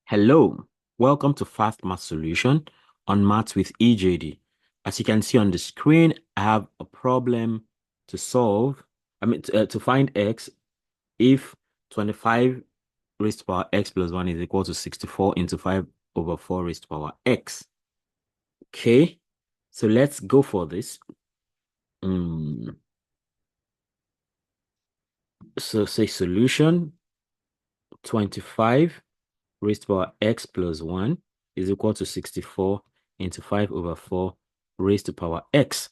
Hello, welcome to Fast Math Solution on Maths with EJD. As you can see on the screen, I have a problem to solve. To find x if 25 raised to power x plus 1 is equal to 64 into 5 over 4 raised to power x. Okay, so let's go for this. Mm, So say solution 25 raised to power x plus 1 is equal to 64 into 5 over 4 raised to power x.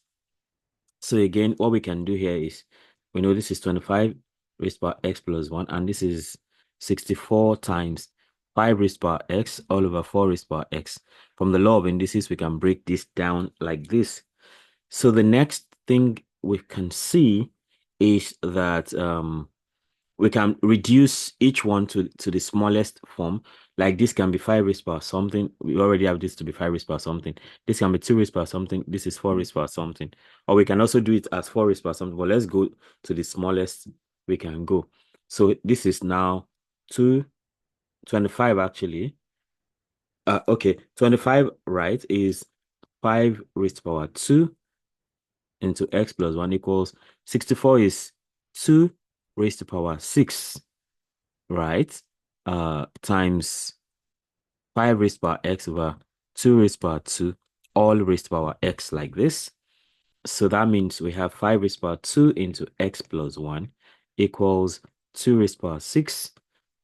So again, what we can do here is, we know this is 25 raised to power x plus 1, and this is 64 times 5 raised to power x all over 4 raised to power x. From the law of indices, we can break this down like this. So the next thing we can see is that we can reduce each one to the smallest form. Like this can be 5 raised power something. We already have this to be 5 raised power something. This can be 2 raised power something. This is 4 raised power something. Or we can also do it as 4 raised power something. But let's go to the smallest we can go. So this is now 225 actually. Okay, 25, right, is 5 raised to power 2 into x plus 1 equals 64 is 2 raised to power 6. Right? Times 5 raised power x over 2 raised power 2, all raised power x like this. So that means we have 5 raised power 2 into x plus 1 equals 2 raised power 6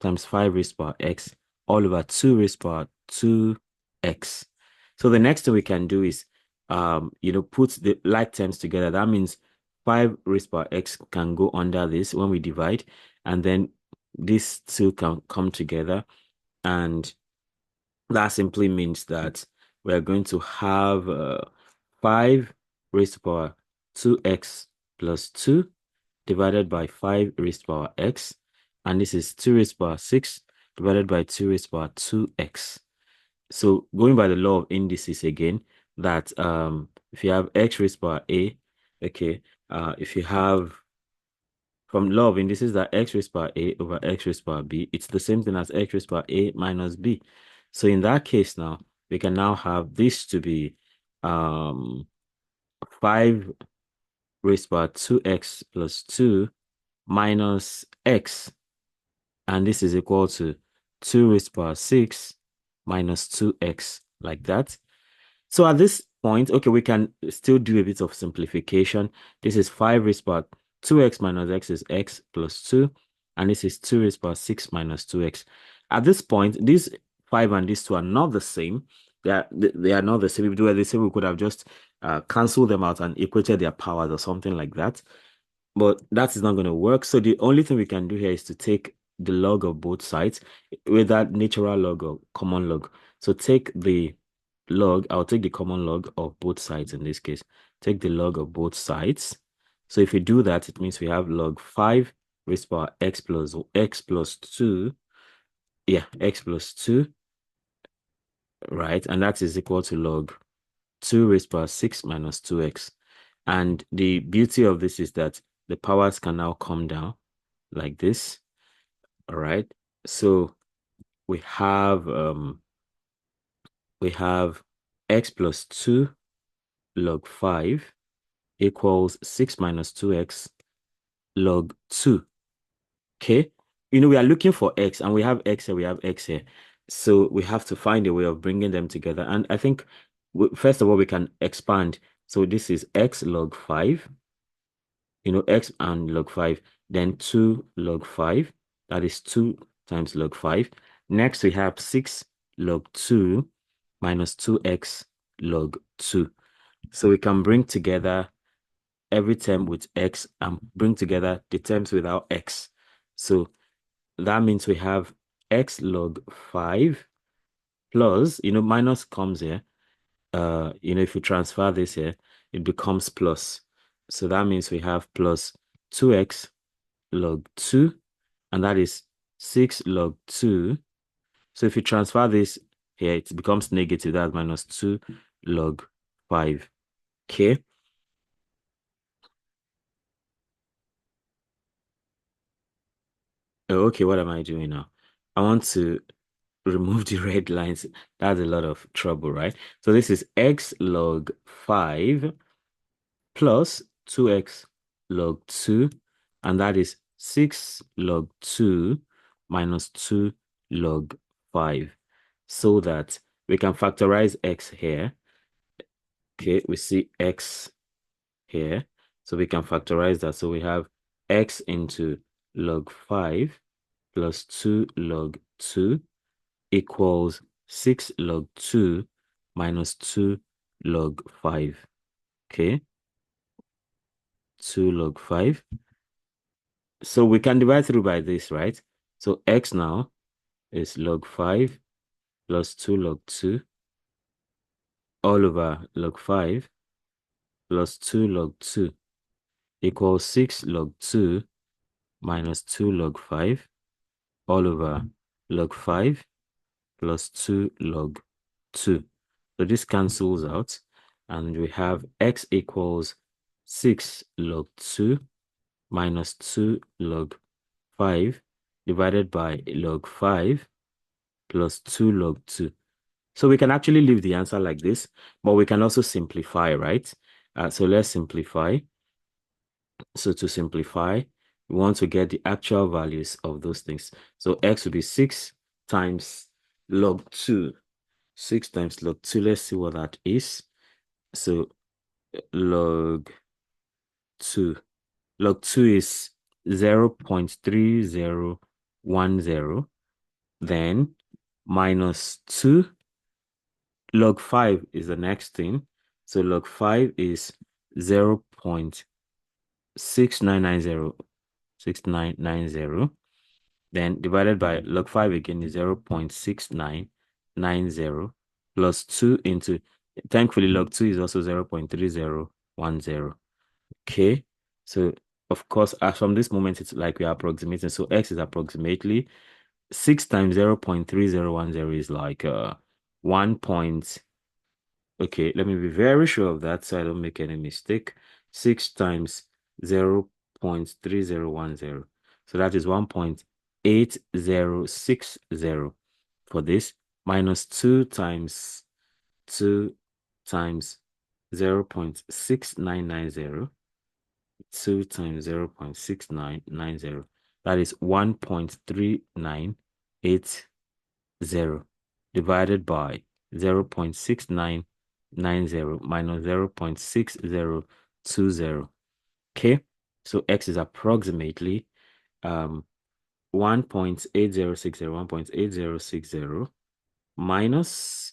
times 5 raised power x all over 2 raised power 2x. So the next thing we can do is, put the like terms together. That means 5 raised power x can go under this when we divide, and then these two can come together, and that simply means that we're going to have 5 raised to power 2x plus 2 divided by 5 raised to power x, and this is 2 raised to power 6 divided by 2 raised to power 2x. So going by the law of indices again, that if you have x raised to power a, okay, if you have from law of indices that x raised to power a over x raised to power b, it's the same thing as x raised to power a minus b. So in that case now, we can now have this to be 5 raised to power 2x plus 2 minus x. And this is equal to 2 raised to power 6 minus 2x, like that. So at this point, okay, we can still do a bit of simplification. This is 5 raised to power 2x minus x is x plus 2. And this is 2 raised to power 6 minus 2x. At this point, these 5 and these 2 are not the same. They are not the same. If they were the same, we could have just canceled them out and equated their powers or something like that. But that is not going to work. So the only thing we can do here is to take the log of both sides with that natural log or common log. So take the log, I'll take the common log of both sides in this case. Take the log of both sides. So if we do that, it means we have log 5 raised to power x plus 2. Yeah, x plus 2, right? And that is equal to log 2 raised to power 6 minus 2x. And the beauty of this is that the powers can now come down like this. All right. So we have x plus 2 log 5 equals 6 minus 2x log 2. Okay. We are looking for x, and we have x here, we have x here. So we have to find a way of bringing them together. And I think, first of all, we can expand. So this is x log 5, x and log 5, then 2 log 5. That is 2 times log 5. Next, we have 6 log 2 minus 2x log 2. So we can bring together every term with x and bring together the terms without x. So that means we have x log 5 plus, minus comes here. If you transfer this here, it becomes plus. So that means we have plus 2x log 2, and that is 6 log 2. So if you transfer this here, it becomes negative. That's minus 2 log 5. Okay. Okay, what am I doing now? I want to remove the red lines. That's a lot of trouble, right? So this is x log 5 plus 2x log 2, and that is 6 log 2 minus 2 log 5, so that we can factorize x here. Okay, we see x here, so we can factorize that. So we have x into log 5 plus 2 log 2 equals 6 log 2 minus 2 log 5. Okay, 2 log 5. So we can divide through by this, right? So x now is log 5 plus 2 log 2 all over log 5 plus 2 log 2 equals 6 log 2 minus 2 log 5 all over log 5 plus 2 log 2. So this cancels out, and we have x equals 6 log 2 minus 2 log 5 divided by log 5 plus 2 log 2. So we can actually leave the answer like this, but we can also simplify, right? So let's simplify. So to simplify, we want to get the actual values of those things. So x will be 6 times log 2. 6 times log 2. Let's see what that is. So log 2. Log 2 is 0.3010. Then minus 2. Log 5 is the next thing. So log 5 is 0.6990. 6990. Then divided by log 5 again is 0.6990 plus 2 into, thankfully, log 2 is also 0.3010. Okay. So, of course, as from this moment, it's like we are approximating. So x is approximately 6 times 0.3010 is like 1 point. Okay, let me be very sure of that so I don't make any mistake. 6 times 0.3010. So that is 1.8060 for this, minus 2 times 0.6990. 2 times 0.6990. That is 1.3980 divided by 0.6990 minus 0.6020. Okay, so x is approximately 1.8060 minus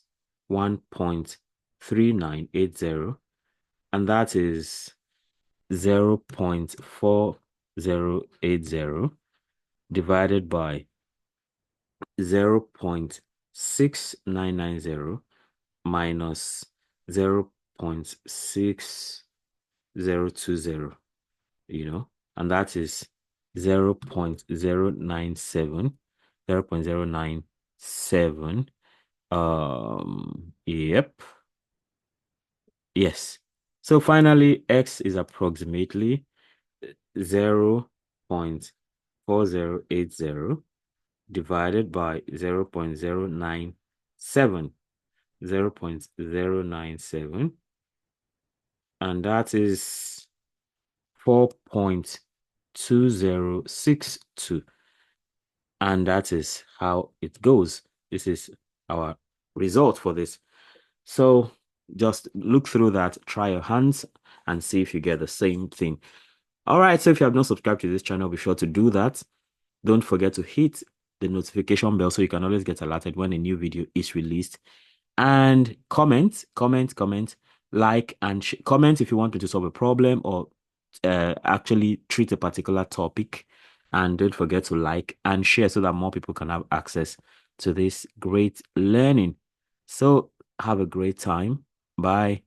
1.3980, and that is 0.4080 divided by 0.6990 minus 0.6020, and that is 0.097. 0.097. Yep. Yes. So finally, x is approximately 0.4080 divided by 0.097. 0.097, and that is 4.2062. And that is how it goes. This is our result for this. So just look through that, try your hands, and see if you get the same thing. All right, so if you have not subscribed to this channel, be sure to do that. Don't forget to hit the notification bell so you can always get alerted when a new video is released. And comment, like, and comment if you want me to solve a problem or actually treat a particular topic. And don't forget to like and share so that more people can have access to this great learning. So have a great time. Bye.